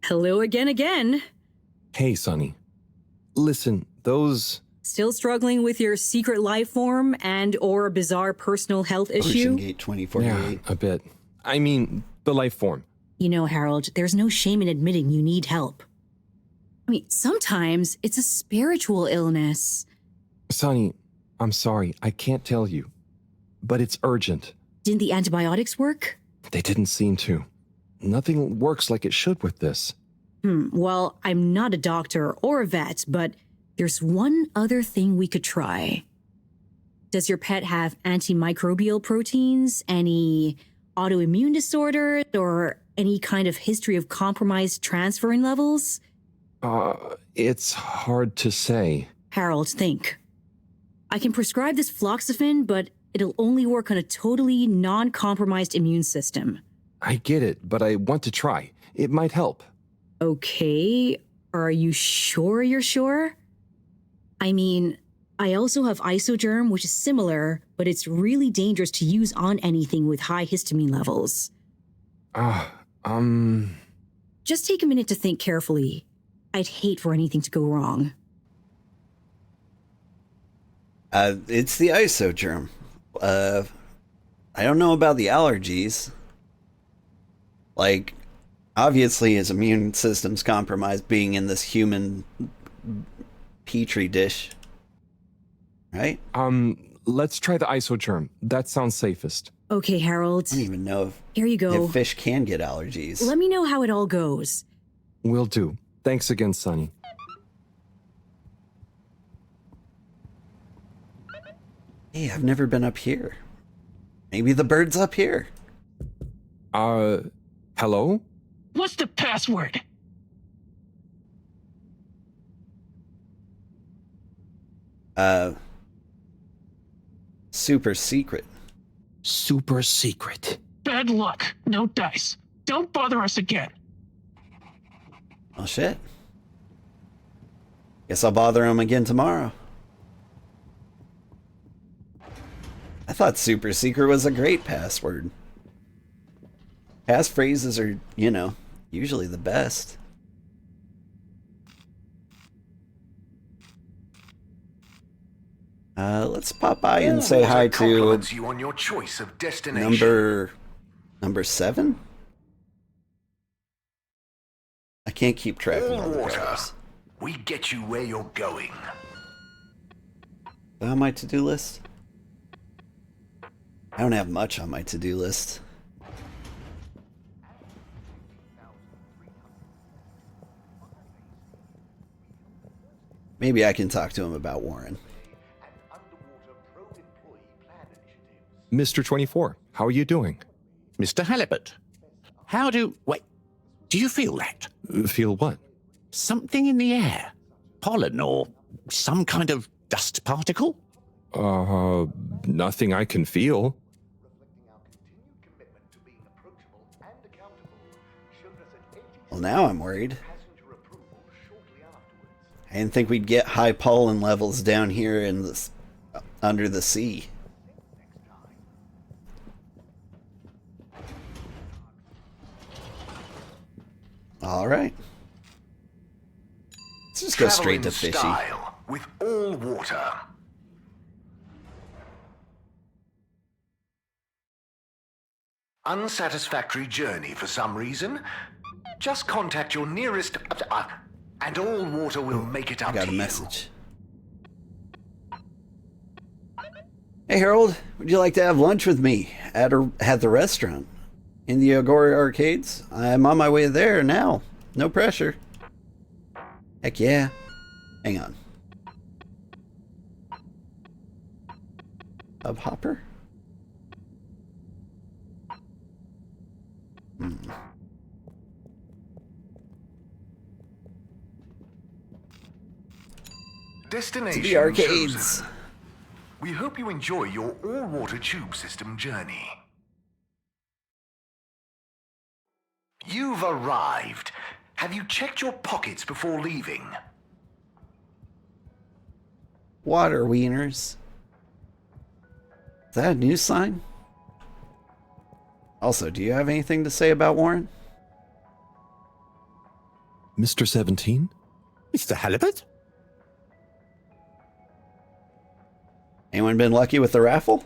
Hello again. Hey, Sonny. Listen, those... Still struggling with your secret life form and or bizarre personal health issue? OceanGate 2048. Yeah, a bit. I mean, the life form. You know, Harold, there's no shame in admitting you need help. I mean, sometimes it's a spiritual illness. Sonny, I'm sorry, I can't tell you. But it's urgent. Didn't the antibiotics work? They didn't seem to. Nothing works like it should with this. Well, I'm not a doctor or a vet, but there's one other thing we could try. Does your pet have antimicrobial proteins, any autoimmune disorder, or any kind of history of compromised transferrin levels? It's hard to say. Harold, think. I can prescribe this floxifene, but it'll only work on a totally non-compromised immune system. I get it, but I want to try. It might help. Okay, are you sure you're sure? I mean, I also have isogerm, which is similar, but it's really dangerous to use on anything with high histamine levels. Just take a minute to think carefully. I'd hate for anything to go wrong. It's the isogerm. I don't know about the allergies. Like, obviously his immune system's compromised being in this human petri dish. Right? Let's try the isogerm. That sounds safest. Okay, Harold. I don't even know Here you go. if fish can get allergies. Let me know how it all goes. Will do. Thanks again, Sonny. Hey, I've never been up here. Maybe the bird's up here. Hello? What's the password? Super secret. Super secret. Bad luck. No dice. Don't bother us again. Oh, shit. Guess I'll bother him again tomorrow. I thought super secret was a great password. Passphrases are, you know, usually the best. Let's pop by and say hi to you on your choice of destination. number 7? I can't keep track of all the Water. numbers. We get you where you're going. On my to-do list? I don't have much on my to-do list. Maybe I can talk to him about Warren. Mr. 24, how are you doing? Mr. Halibut, wait, do you feel that? Feel what? Something in the air? Pollen or some kind of dust particle? Nothing I can feel. Well, now I'm worried. I didn't think we'd get high pollen levels down here in this under the sea. All right. Let's just go straight to fishy. Style with all water. Unsatisfactory journey for some reason? Just contact your nearest and all water will make it up I got to a you. message. Hey Harold, would you like to have lunch with me at the restaurant in the Agora Arcades? I'm on my way there now. No pressure. Heck yeah. Hang on. Hubhopper? Destination To the arcades. chosen. We hope you enjoy your all-water tube system journey. You've arrived. Have you checked your pockets before leaving? Water wieners. Is that a news sign? Also, do you have anything to say about Warren? Mr. 17? Mr. Halibut? Anyone been lucky with the raffle?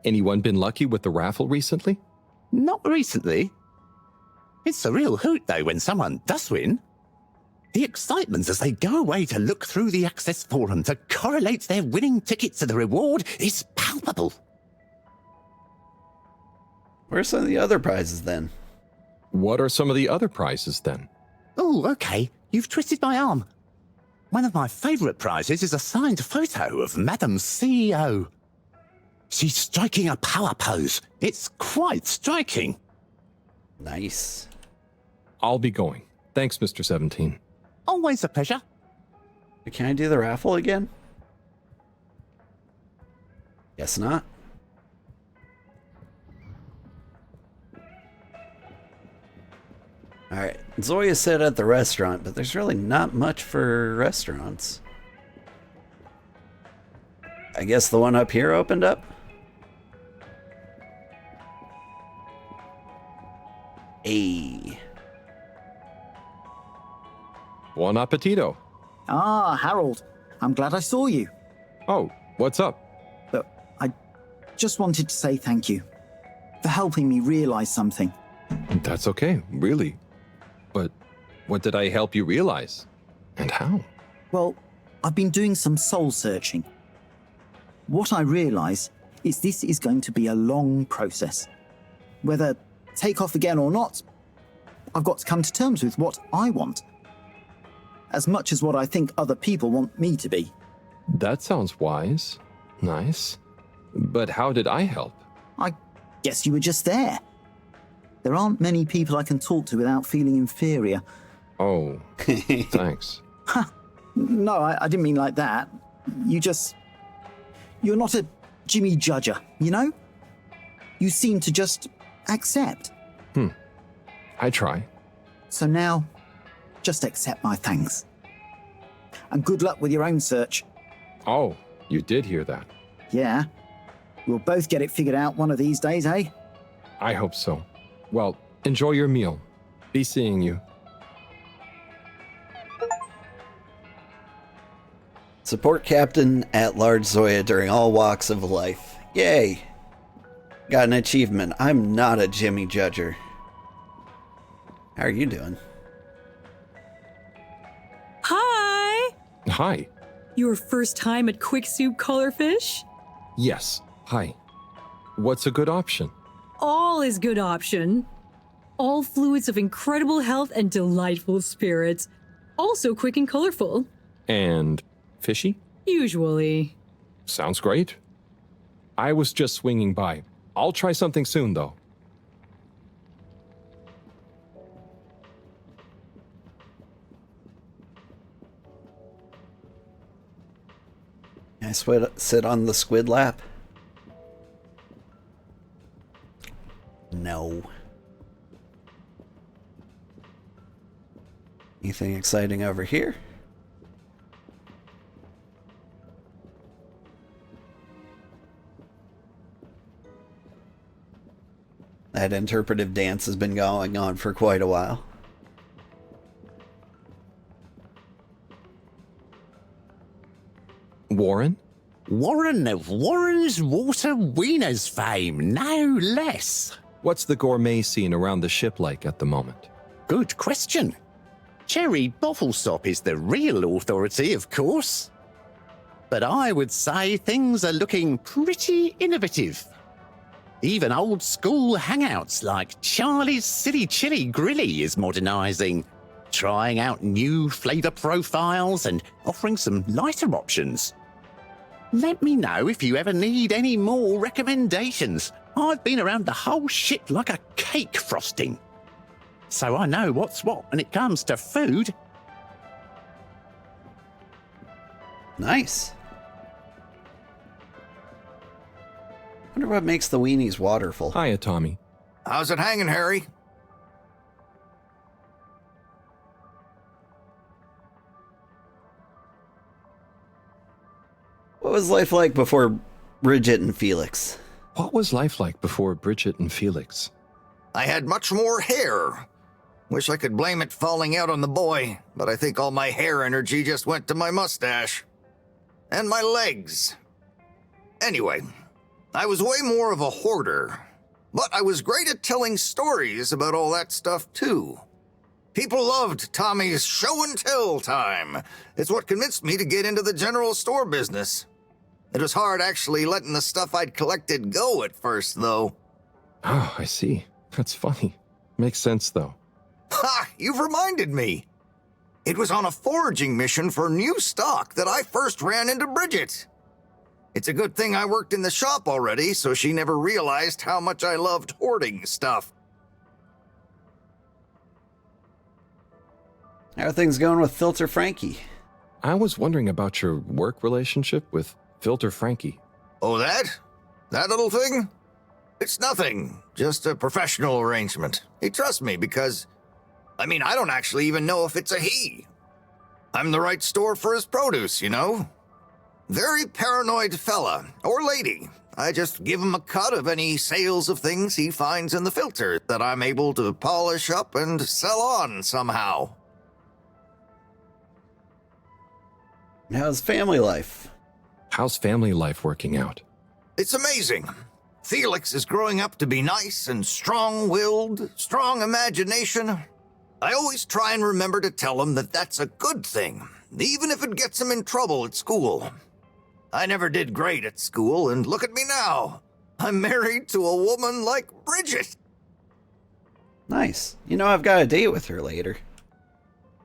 Anyone been lucky with the raffle recently? Not recently. It's a real hoot, though, when someone does win. The excitement as they go away to look through the access forum to correlate their winning ticket to the reward is palpable. Where are some of the other prizes then? What are some of the other prizes then? Oh, okay. You've twisted my arm. One of my favourite prizes is a signed photo of Madam CEO. She's striking a power pose. It's quite striking. Nice. I'll be going. Thanks, Mr. 17. Always a pleasure. Can I do the raffle again? Guess not. Alright, Zoya said at the restaurant, but there's really not much for restaurants. I guess the one up here opened up? Ayy. Buon appetito. Ah, Harold. I'm glad I saw you. Oh, what's up? Look, I just wanted to say thank you for helping me realize something. That's okay, really. But what did I help you realize? And how? Well, I've been doing some soul searching. What I realize is this is going to be a long process. Whether take off again or not, I've got to come to terms with what I want. As much as what I think other people want me to be. That sounds wise. Nice. But how did I help? I guess you were just there. There aren't many people I can talk to without feeling inferior. Oh, thanks. No, I didn't mean like that. You're not a Jimmy Judger, you know? You seem to just accept. I try. So now, just accept my thanks. And good luck with your own search. Oh, you did hear that. Yeah. We'll both get it figured out one of these days, eh? I hope so. Well, enjoy your meal. Be seeing you. Support Captain at Large Zoya during all walks of life. Yay! Got an achievement. I'm not a Jimmy Judger. How are you doing? Hi! Hi. Your first time at Quick Soup Colorfish? Yes. Hi. What's a good option? All is good option. All fluids of incredible health and delightful spirits. Also quick and colorful. And fishy? Usually. Sounds great. I was just swinging by. I'll try something soon, though. Can I sit on the squid lap? No. Anything exciting over here? That interpretive dance has been going on for quite a while. Warren? Warren of Warren's Water Wieners fame, no less. What's the gourmet scene around the ship like at the moment? Good question. Cherry Bottlesop is the real authority, of course. But I would say things are looking pretty innovative. Even old school hangouts like Charlie's Silly Chili Grilly is modernising, trying out new flavour profiles and offering some lighter options. Let me know if you ever need any more recommendations. I've been around the whole shit like a cake frosting. So I know what's what when it comes to food. Nice. Wonder what makes the weenies waterful. Hiya, Tommy. How's it hanging, Harry? What was life like before Bridget and Felix? What was life like before Bridget and Felix? I had much more hair. Wish I could blame it falling out on the boy, but I think all my hair energy just went to my mustache. And my legs. Anyway, I was way more of a hoarder, but I was great at telling stories about all that stuff too. People loved Tommy's show and tell time. It's what convinced me to get into the general store business. It was hard actually letting the stuff I'd collected go at first, though. Oh, I see. That's funny. Makes sense, though. Ha! You've reminded me. It was on a foraging mission for new stock that I first ran into Bridget. It's a good thing I worked in the shop already, so she never realized how much I loved hoarding stuff. How are things going with Filter Frankie? I was wondering about your work relationship with Filter Frankie. Oh, that? That little thing? It's nothing. Just a professional arrangement. He trusts me because, I don't actually even know if it's a he. I'm the right store for his produce, you know? Very paranoid fella, or lady. I just give him a cut of any sales of things he finds in the filter that I'm able to polish up and sell on somehow. How's family life? How's family life working out? It's amazing. Felix is growing up to be nice and strong-willed, strong imagination. I always try and remember to tell him that that's a good thing, even if it gets him in trouble at school. I never did great at school, and look at me now. I'm married to a woman like Bridget. Nice. I've got a date with her later.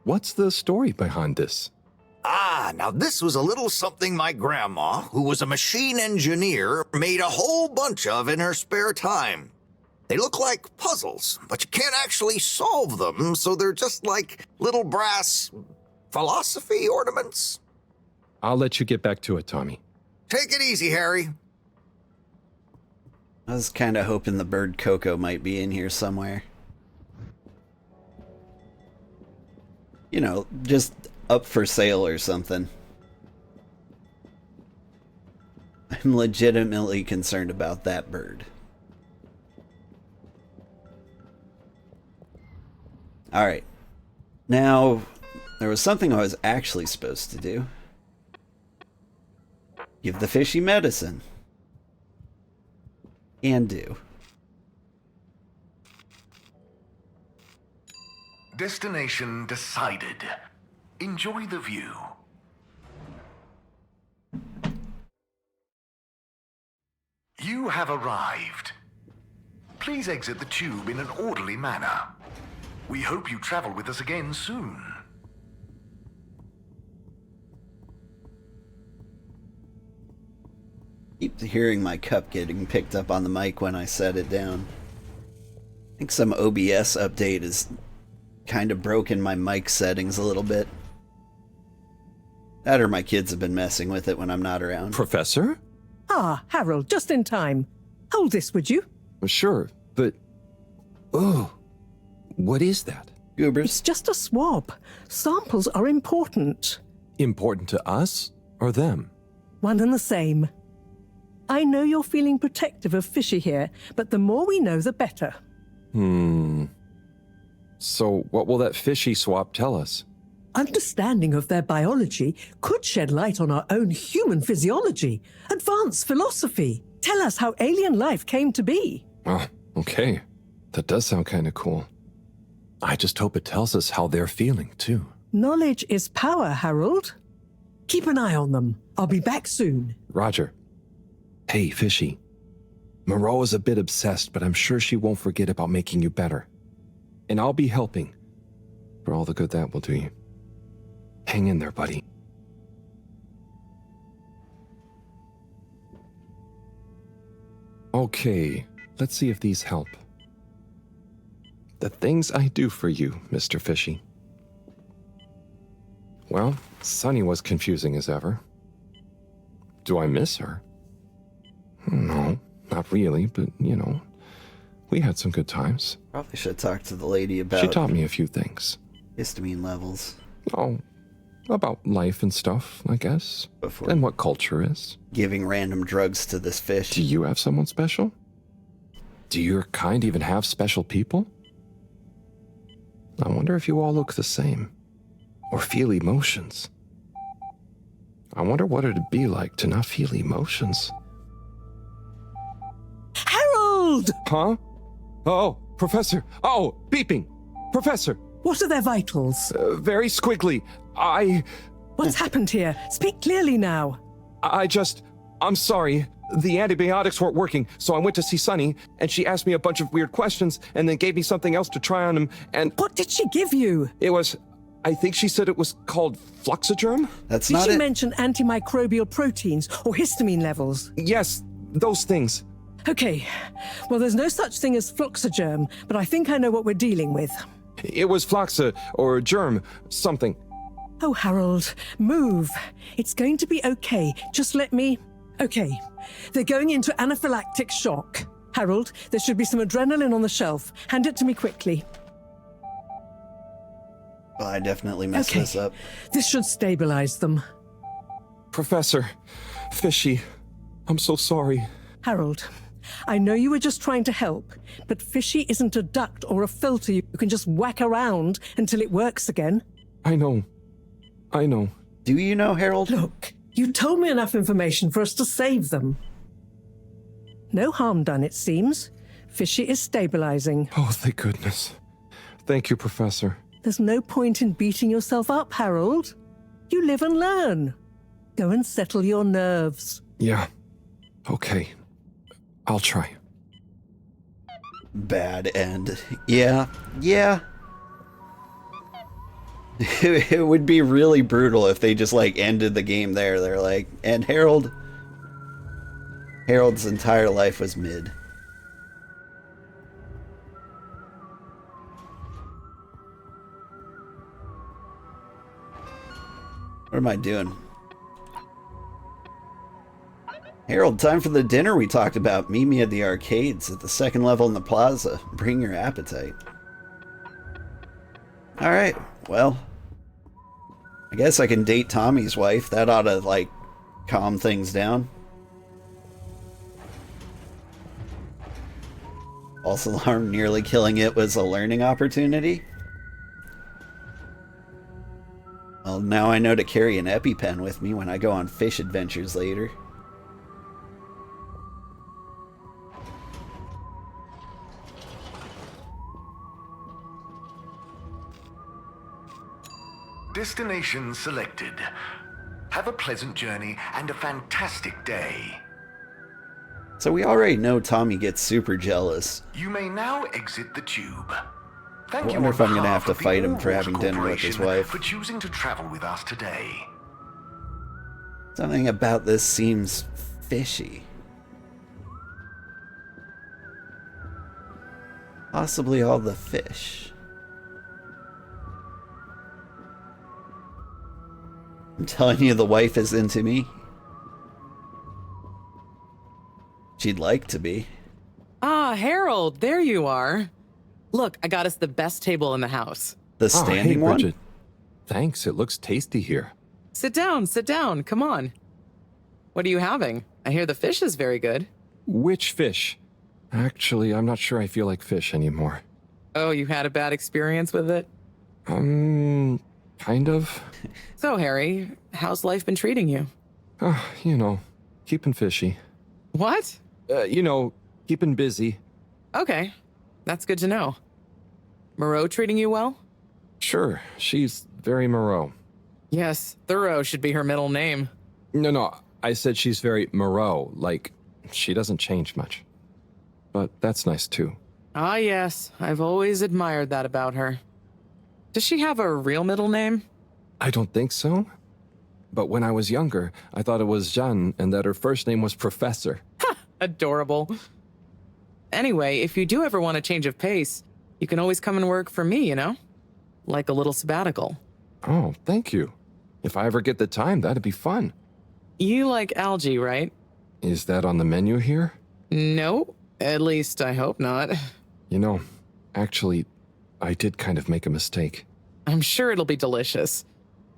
What's the story behind this? Now this was a little something my grandma, who was a machine engineer, made a whole bunch of in her spare time. They look like puzzles, but you can't actually solve them, so they're just like little brass philosophy ornaments. I'll let you get back to it, Tommy. Take it easy, Harry. I was kind of hoping the bird Coco might be in here somewhere. Just up for sale or something. I'm legitimately concerned about that bird. Alright. Now, there was something I was actually supposed to do. Give the fishy medicine. And do. Destination decided. Enjoy the view. You have arrived. Please exit the tube in an orderly manner. We hope you travel with us again soon. Keep hearing my cup getting picked up on the mic when I set it down. I think some OBS update has kind of broken my mic settings a little bit. That or my kids have been messing with it when I'm not around. Professor? Ah, Harold, just in time. Hold this, would you? Sure, but... Oh, what is that? Goobers. It's just a swab. Samples are important. Important to us or them? One and the same. I know you're feeling protective of Fishy here, but the more we know, the better. So what will that fishy swap tell us? Understanding of their biology could shed light on our own human physiology, advance philosophy, tell us how alien life came to be. Oh, okay. That does sound kind of cool. I just hope it tells us how they're feeling, too. Knowledge is power, Harold. Keep an eye on them. I'll be back soon. Roger. Hey, Fishy. Moreau is a bit obsessed, but I'm sure she won't forget about making you better. And I'll be helping. For all the good that will do you. Hang in there, buddy. Okay, let's see if these help. The things I do for you, Mr. Fishy. Well, Sunny was confusing as ever. Do I miss her? No, not really, but, we had some good times. Probably should talk to the lady about... She taught me a few things. histamine levels. Oh, about life and stuff, I guess. Before and what culture is. giving random drugs to this fish. Do you have someone special? Do your kind even have special people? I wonder if you all look the same. Or feel emotions. I wonder what it'd be like to not feel emotions. Harold! Huh? Oh, Professor. Oh, beeping. Professor. What are their vitals? Very squiggly. What's happened here? Speak clearly now. I'm sorry. The antibiotics weren't working, so I went to see Sunny, and she asked me a bunch of weird questions, and then gave me something else to try on him, and... What did she give you? It was... I think she said it was called Fluxogerm? That's Did not she it. mention antimicrobial proteins or histamine levels? Yes, those things. Okay, well, there's no such thing as Fluxogerm, but I think I know what we're dealing with. It was Floxa, or germ, something. Oh, Harold, move. It's going to be okay. Just let me... Okay, they're going into anaphylactic shock. Harold, there should be some adrenaline on the shelf. Hand it to me quickly. Well, I definitely messed Okay, this up. this should stabilize them. Professor, Fishy, I'm so sorry. Harold, I know you were just trying to help, but Fishy isn't a duct or a filter you can just whack around until it works again. I know. Do you know, Harold? Look, you told me enough information for us to save them. No harm done, it seems. Fishy is stabilizing. Oh, thank goodness. Thank you, Professor. There's no point in beating yourself up, Harold. You live and learn. Go and settle your nerves. Yeah. Okay. I'll try. Bad end. Yeah. It would be really brutal if they just, like, ended the game there. They're like, and Harold's entire life was mid. What am I doing? Harold, time for the dinner we talked about. Meet me at the arcades at the second level in the plaza. Bring your appetite. Alright, well. I guess I can date Tommy's wife. That ought to, like, calm things down. False alarm, nearly killing it was a learning opportunity. Well, now I know to carry an EpiPen with me when I go on fish adventures later. Destination selected. Have a pleasant journey and a fantastic day. So we already know Tommy gets super jealous. You may now exit the tube. I Thank you wonder on if I'm gonna behalf have to of the fight him for All-Water having dinner with his Corporation wife. for choosing to travel with us today. Something about this seems fishy. Possibly all the fish. I'm telling you, the wife is into me. She'd like to be. Ah, Harold, there you are. Look, I got us the best table in the house. The Oh, hey, standing one? Bridget. Thanks, it looks tasty here. Sit down, come on. What are you having? I hear the fish is very good. Which fish? Actually, I'm not sure I feel like fish anymore. Oh, you had a bad experience with it? Kind of. So, Harry, how's life been treating you? Keeping fishy. What? Keeping busy. Okay, that's good to know. Moreau treating you well? Sure, she's very Moreau. Yes, Thorough should be her middle name. No, I said she's very Moreau, like, she doesn't change much. But that's nice too. Ah, yes, I've always admired that about her. Does she have a real middle name? I don't think so. But when I was younger, I thought it was Jeanne and that her first name was Professor. Adorable. Anyway, if you do ever want a change of pace, you can always come and work for me, Like a little sabbatical. Oh, thank you. If I ever get the time, that'd be fun. You like algae, right? Is that on the menu here? No, at least I hope not. Actually, I did kind of make a mistake. I'm sure it'll be delicious.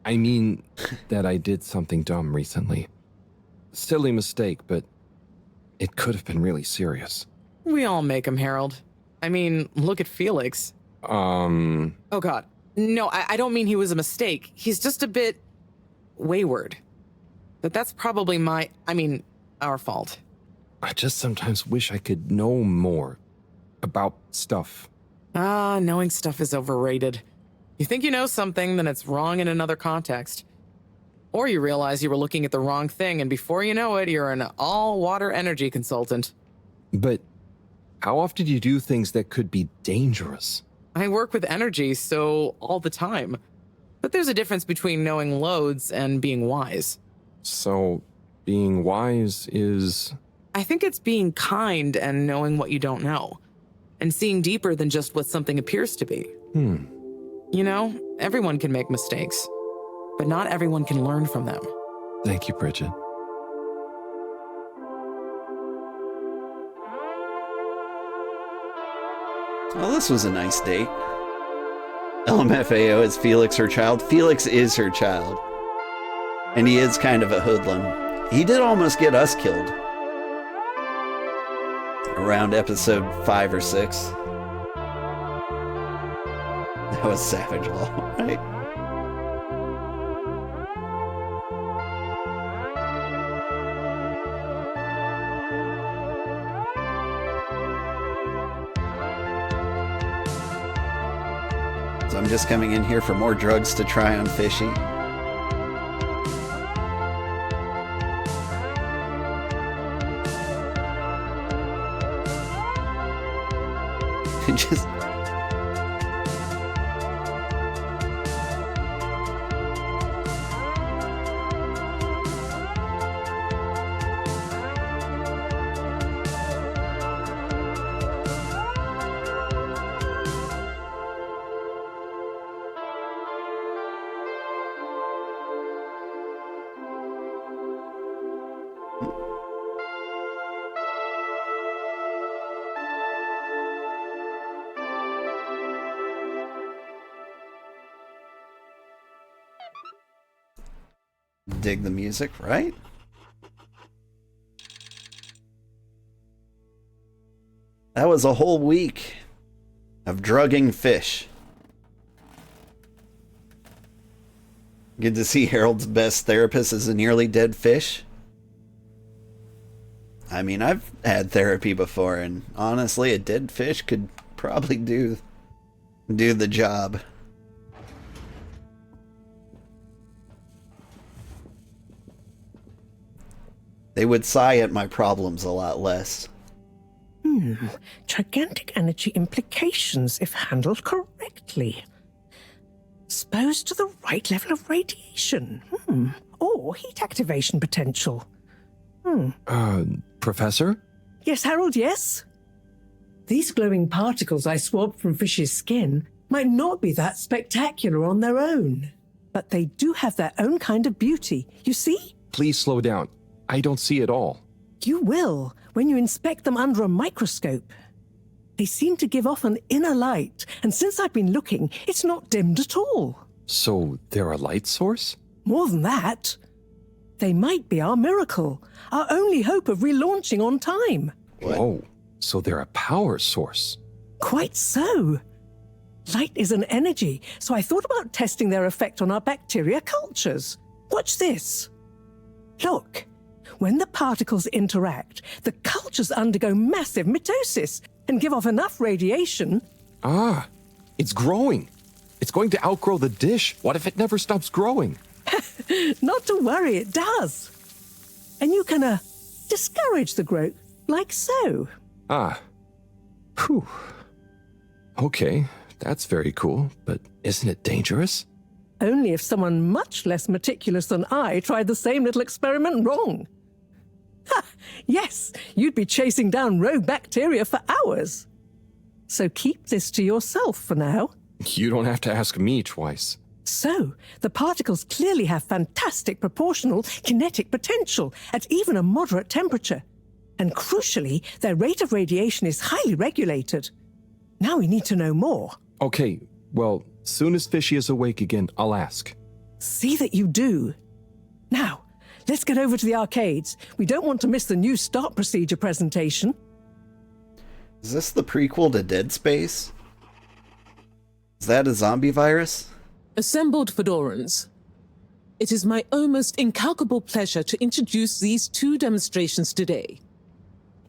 I mean that I did something dumb recently. Silly mistake, but it could have been really serious. We all make 'em, Harold. I mean, look at Felix. Oh god. No, I don't mean he was a mistake. He's just a bit wayward. But that's probably our fault. I just sometimes wish I could know more about stuff. Knowing stuff is overrated. You think you know something, then it's wrong in another context. Or you realize you were looking at the wrong thing, and before you know it, you're an all-water energy consultant. But how often do you do things that could be dangerous? I work with energy, so all the time. But there's a difference between knowing loads and being wise. So, being wise is... I think it's being kind and knowing what you don't know. And seeing deeper than just what something appears to be. You know, everyone can make mistakes. But not everyone can learn from them. Thank you, Bridget. Well, this was a nice date. LMFAO is Felix her child. Felix is her child. And he is kind of a hoodlum. He did almost get us killed. Around episode 5 or 6. That was Savage Law, right? So I'm just coming in here for more drugs to try on Fishy. Just... dig the music, right? That was a whole week of drugging fish. Good to see Harold's best therapist is a nearly dead fish. I mean, I've had therapy before, and honestly, a dead fish could probably do the job. They would sigh at my problems a lot less. Gigantic energy implications if handled correctly. Exposed to the right level of radiation. Or heat activation potential. Professor? Yes, Harold, yes? These glowing particles I swabbed from Fish's skin might not be that spectacular on their own. But they do have their own kind of beauty, you see? Please slow down. I don't see it all. You will, when you inspect them under a microscope. They seem to give off an inner light, and since I've been looking, it's not dimmed at all. So they're a light source? More than that. They might be our miracle, our only hope of relaunching on time. What? Whoa, so they're a power source. Quite so. Light is an energy, so I thought about testing their effect on our bacteria cultures. Watch this. Look. When the particles interact, the cultures undergo massive mitosis and give off enough radiation. Ah, it's growing. It's going to outgrow the dish. What if it never stops growing? Not to worry, it does. And you can, discourage the growth, like so. Ah. Whew. Okay, that's very cool, but isn't it dangerous? Only if someone much less meticulous than I tried the same little experiment wrong. Ha! Yes, you'd be chasing down rogue bacteria for hours. So keep this to yourself for now. You don't have to ask me twice. So, the particles clearly have fantastic proportional kinetic potential at even a moderate temperature. And crucially, their rate of radiation is highly regulated. Now we need to know more. Okay, well, soon as Fishy is awake again, I'll ask. See that you do. Now, let's get over to the arcades. We don't want to miss the new start procedure presentation. Is this the prequel to Dead Space? Is that a zombie virus? Assembled Fedorans, it is my almost incalculable pleasure to introduce these two demonstrations today.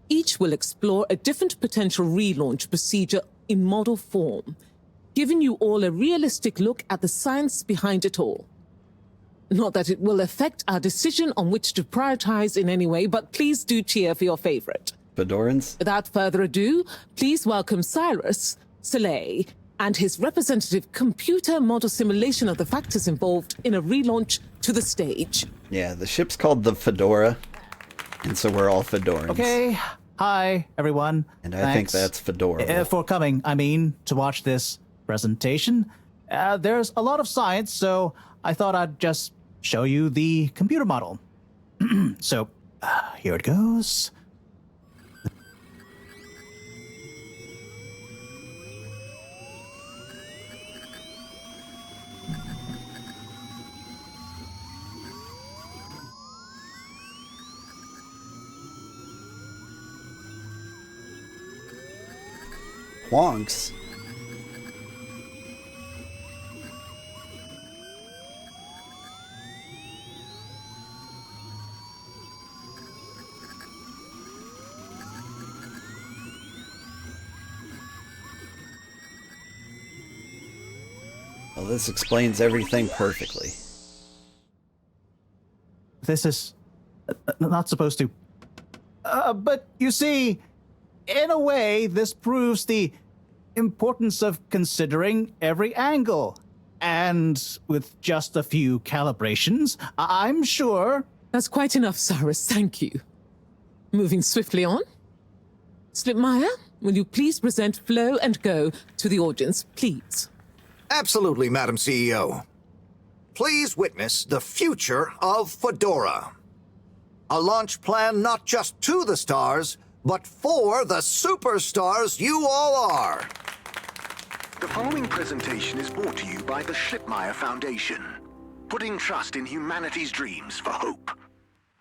Each will explore a different potential relaunch procedure in model form, giving you all a realistic look at the science behind it all. Not that it will affect our decision on which to prioritize in any way, but please do cheer for your favorite. Fedorans? Without further ado, please welcome Cyrus, Soleil, and his representative computer model simulation of the factors involved in a relaunch to the stage. Yeah, the ship's called the Fedora, and so we're all Fedorans. Okay. Hi, everyone. And I think that's Fedora. For coming, to watch this presentation. There's a lot of science, so I thought I'd just show you the computer model. So, here it goes. Wonks. Well, this explains everything perfectly. This is not supposed to. But you see, in a way, this proves the importance of considering every angle. And with just a few calibrations, I'm sure... That's quite enough, Cyrus. Thank you. Moving swiftly on. Slipmeyer, will you please present Flow and Go to the audience, please? Absolutely, Madam CEO. Please witness the future of Fedora. A launch plan not just to the stars, but for the superstars you all are. The following presentation is brought to you by the Slipmeyer Foundation, putting trust in humanity's dreams for hope.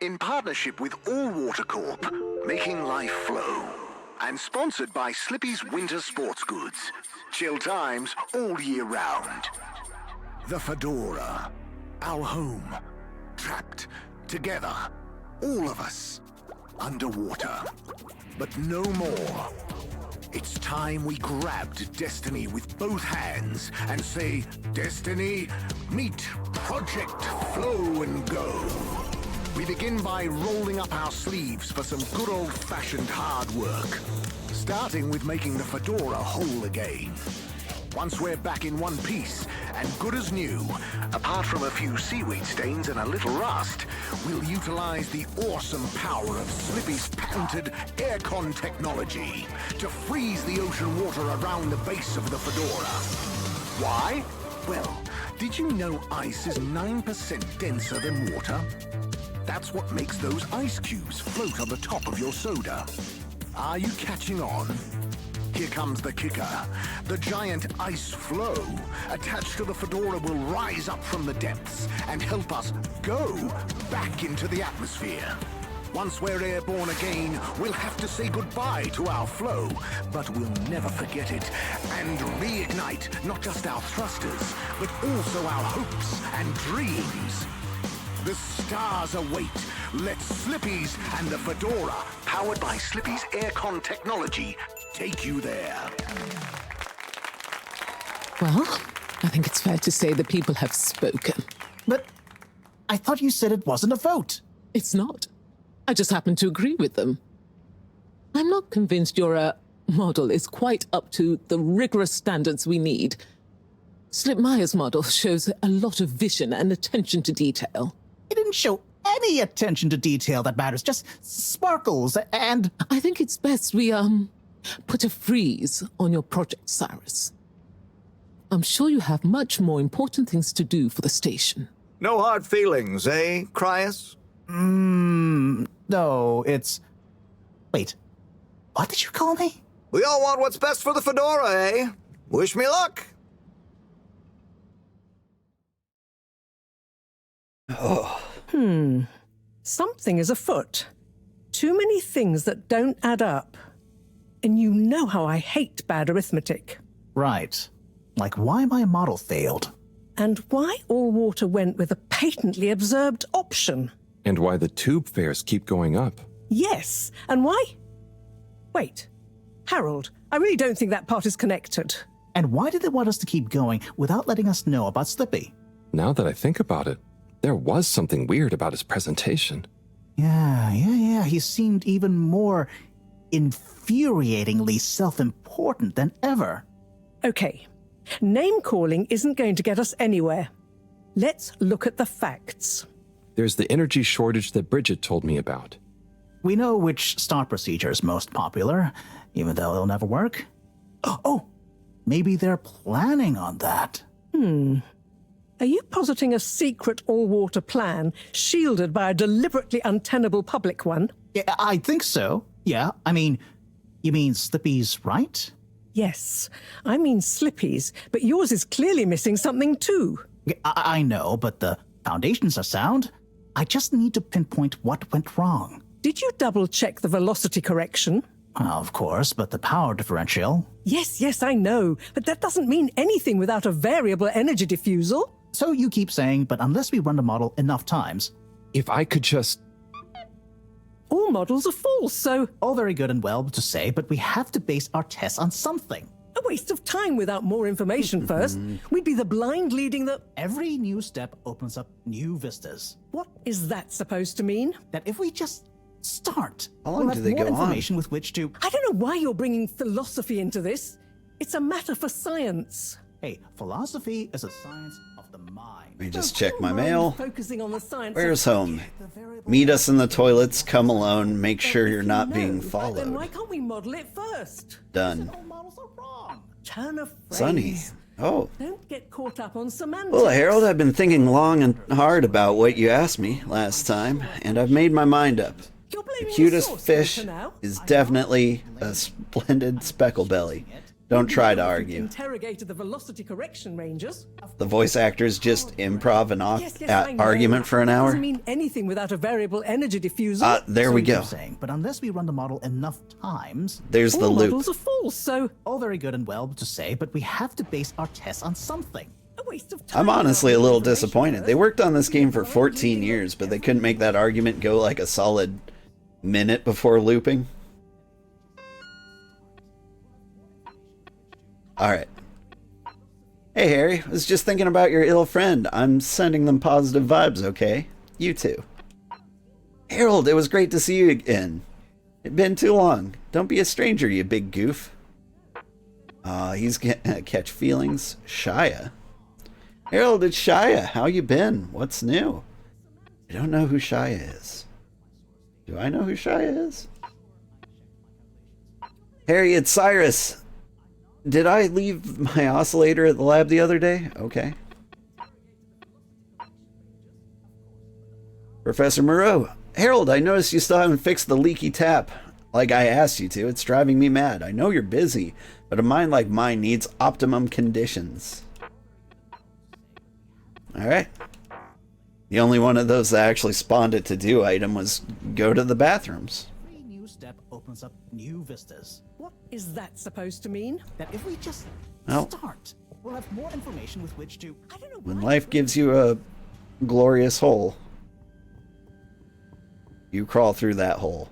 In partnership with All Water Corp, making life flow. And sponsored by Slippy's Winter Sports Goods. Chill times all year round. The Fedora, our home, trapped together, all of us, underwater. But no more. It's time we grabbed destiny with both hands and say, Destiny, meet Project Flow and Go. We begin by rolling up our sleeves for some good old-fashioned hard work, starting with making the Fedora whole again. Once we're back in one piece and good as new, apart from a few seaweed stains and a little rust, we'll utilize the awesome power of Slippy's patented aircon technology to freeze the ocean water around the base of the Fedora. Why? Well, did you know ice is 9% denser than water? That's what makes those ice cubes float on the top of your soda. Are you catching on? Here comes the kicker. The giant ice flow attached to the Fedora will rise up from the depths and help us go back into the atmosphere. Once we're airborne again, we'll have to say goodbye to our flow, but we'll never forget it and reignite not just our thrusters, but also our hopes and dreams. The stars await. Let Slippy's and the Fedora, powered by Slippy's aircon technology, take you there. Well, I think it's fair to say the people have spoken. But I thought you said it wasn't a vote. It's not. I just happen to agree with them. I'm not convinced your model is quite up to the rigorous standards we need. Slipmeyer's model shows a lot of vision and attention to detail. It didn't show any attention to detail that matters, just sparkles and... I think it's best we, put a freeze on your project, Cyrus. I'm sure you have much more important things to do for the station. No hard feelings, eh, Cryus? No, it's... Wait, what did you call me? We all want what's best for the Fedora, eh? Wish me luck. Oh. Something is afoot. Too many things that don't add up. And you know how I hate bad arithmetic. Right. Like why my model failed. And why all water went with a patently absurd option. And why the tube fares keep going up. Yes, and why? Wait, Harold, I really don't think that part is connected. And why did they want us to keep going without letting us know about Slippy? Now that I think about it, there was something weird about his presentation. Yeah. He seemed even more infuriatingly self-important than ever. Okay, name-calling isn't going to get us anywhere. Let's look at the facts. There's the energy shortage that Bridget told me about. We know which start procedure is most popular, even though it'll never work. Oh, maybe they're planning on that. Are you positing a secret all-water plan shielded by a deliberately untenable public one? Yeah, I think so. Yeah, I mean, you mean Slippy's right? Yes, I mean Slippy's, but yours is clearly missing something too. I know, but the foundations are sound. I just need to pinpoint what went wrong. Did you double-check the velocity correction? Of course, but the power differential... Yes, I know, but that doesn't mean anything without a variable energy diffusal. So you keep saying, but unless we run the model enough times... If I could just... All models are false, so... All very good and well to say, but we have to base our tests on something. A waste of time without more information first. We'd be the blind leading the... Every new step opens up new vistas. What is that supposed to mean? That if we just start, How long we'll do have they more go on? information with which to... I don't know why you're bringing philosophy into this. It's a matter for science. Hey, philosophy is a science of the mind. Let me just check my mail. Focusing on the science Where's of... home? Meet us in the toilets, come alone, make But sure if you're you not know, being Then followed. why can't we model it first? Done. All models are wrong. Turn of phrase. Sunny. Oh. Don't get caught up on semantics. Well, Harold, I've been thinking long and hard about what you asked me last time, and I've made my mind up. You're The blaming cutest source fish data now. is definitely a splendid specklebelly. Don't try to argue. Interrogated the velocity correction ranges. The voice actors just improv an Yes, I know. argument for an That hour. doesn't mean anything without a variable energy diffusal. There So we you go. keep saying, but unless we run the model enough times... There's the All loop. models are false, so All very good and well to say, but we have to base our tests on something. a waste of time. I'm honestly a without little information disappointed. They first. worked on this game for 14 years, but they couldn't make that argument go like a solid minute before looping. Alright. Hey Harry, was just thinking about your ill friend. I'm sending them positive vibes, okay? You too. Harold, it was great to see you again. It's been too long. Don't be a stranger, you big goof. He's gonna catch feelings. Shia. Harold, it's Shia. How you been? What's new? I don't know who Shia is. Do I know who Shia is? Harry, it's Cyrus. Did I leave my oscillator at the lab the other day? Okay. Professor Moreau. Harold, I noticed you still haven't fixed the leaky tap like I asked you to. It's driving me mad. I know you're busy, but a mind like mine needs optimum conditions. Alright. The only one of those that actually spawned a to-do item was go to the bathrooms. Every new step opens up new vistas. What is that supposed to mean? That if we just Well. start, we'll have more information with which to... I don't know When why. life gives you a glorious hole, you crawl through that hole.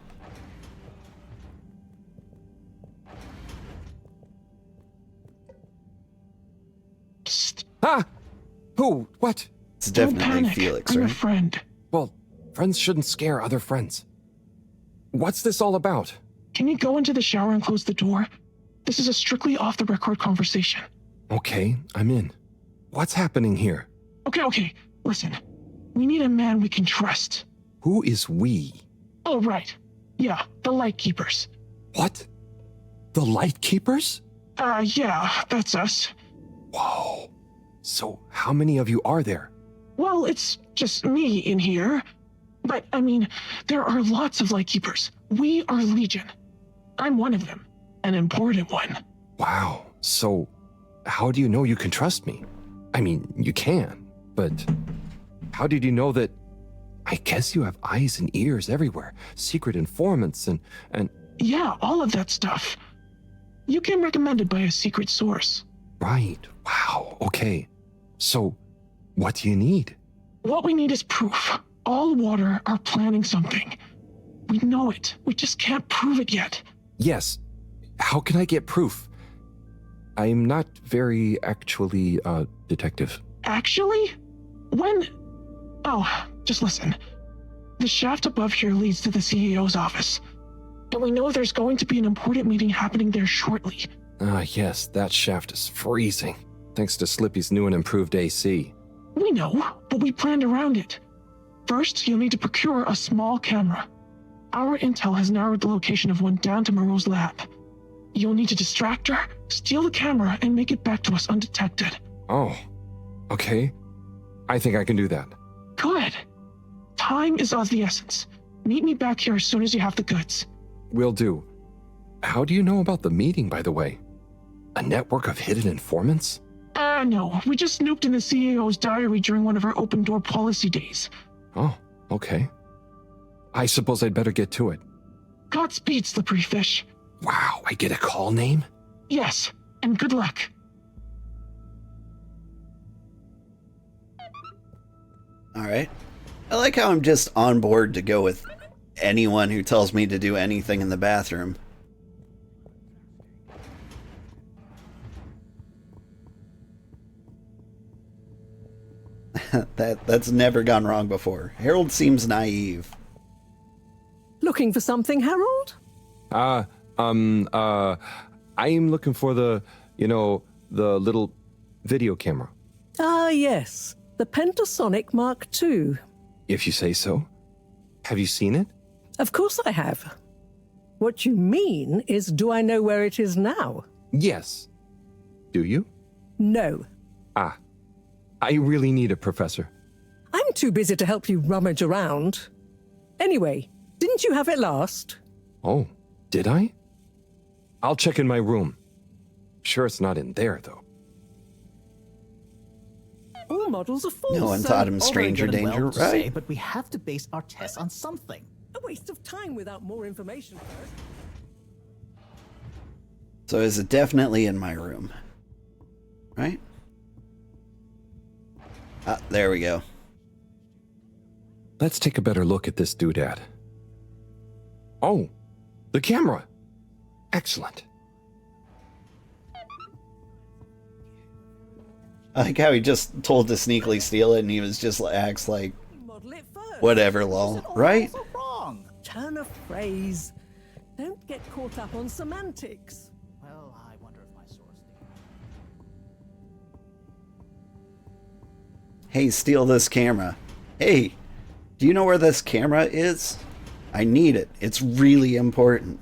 Psst. Ah! Who? What? It's Don't definitely panic. Felix, I'm your right? friend. Well, friends shouldn't scare other friends. What's this all about? Can you go into the shower and close the door? This is a strictly off-the-record conversation. Okay, I'm in. What's happening here? Okay. Listen. We need a man we can trust. Who is we? Oh, right. Yeah, the Lightkeepers. What? The Lightkeepers? Yeah, that's us. Whoa. So, how many of you are there? Well, it's just me in here. But, I mean, there are lots of Lightkeepers. We are Legion. I'm one of them. An important one. Wow. So, how do you know you can trust me? I mean, you can, but how did you know that? I guess you have eyes and ears everywhere, secret informants and... Yeah, all of that stuff. You came recommended by a secret source. right. Wow. Okay. So, what do you need? What we need is proof. All water are planning something. We know it. We just can't prove it yet. Yes. How can I get proof? I'm not very actually, detective. Actually? When? Oh, just listen. The shaft above here leads to the CEO's office. And we know there's going to be an important meeting happening there shortly. Yes, that shaft is freezing. Thanks to Slippy's new and improved AC. We know, but we planned around it. First, you'll need to procure a small camera. Our intel has narrowed the location of one down to Moreau's lab. You'll need to distract her, steal the camera, and make it back to us undetected. Oh, okay. I think I can do that. Good. Time is of the essence. Meet me back here as soon as you have the goods. Will do. How do you know about the meeting, by the way? A network of hidden informants? No. We just snooped in the CEO's diary during one of our open door policy days. Oh, okay. I suppose I'd better get to it. Godspeed, Slippery Fish. Wow, I get a call name? Yes, and good luck. Alright. I like how I'm just on board to go with anyone who tells me to do anything in the bathroom. That's never gone wrong before. Harold seems naive. Looking for something, Harold? I'm looking for the little video camera. Ah, yes. The Pentasonic Mark II. If you say so. Have you seen it? Of course I have. What you mean is, do I know where it is now? Yes. Do you? No. Ah. I really need it, Professor. I'm too busy to help you rummage around. Anyway, didn't you have it last? Oh, did I? I'll check in my room. Sure it's not in there, though. All models are false. No one taught him stranger danger, right? But we have to base our tests on something. A waste of time without more information first. So is it definitely in my room? Right? Ah, there we go. Let's take a better look at this doodad. Oh, the camera. Excellent. I like how he just told to sneakily steal it and he was just acts like whatever, lol. Right? Wrong. Turn a phrase. Don't get caught up on semantics. Well, I wonder if my source. Hey, steal this camera. Hey, do you know where this camera is? I need it. It's really important.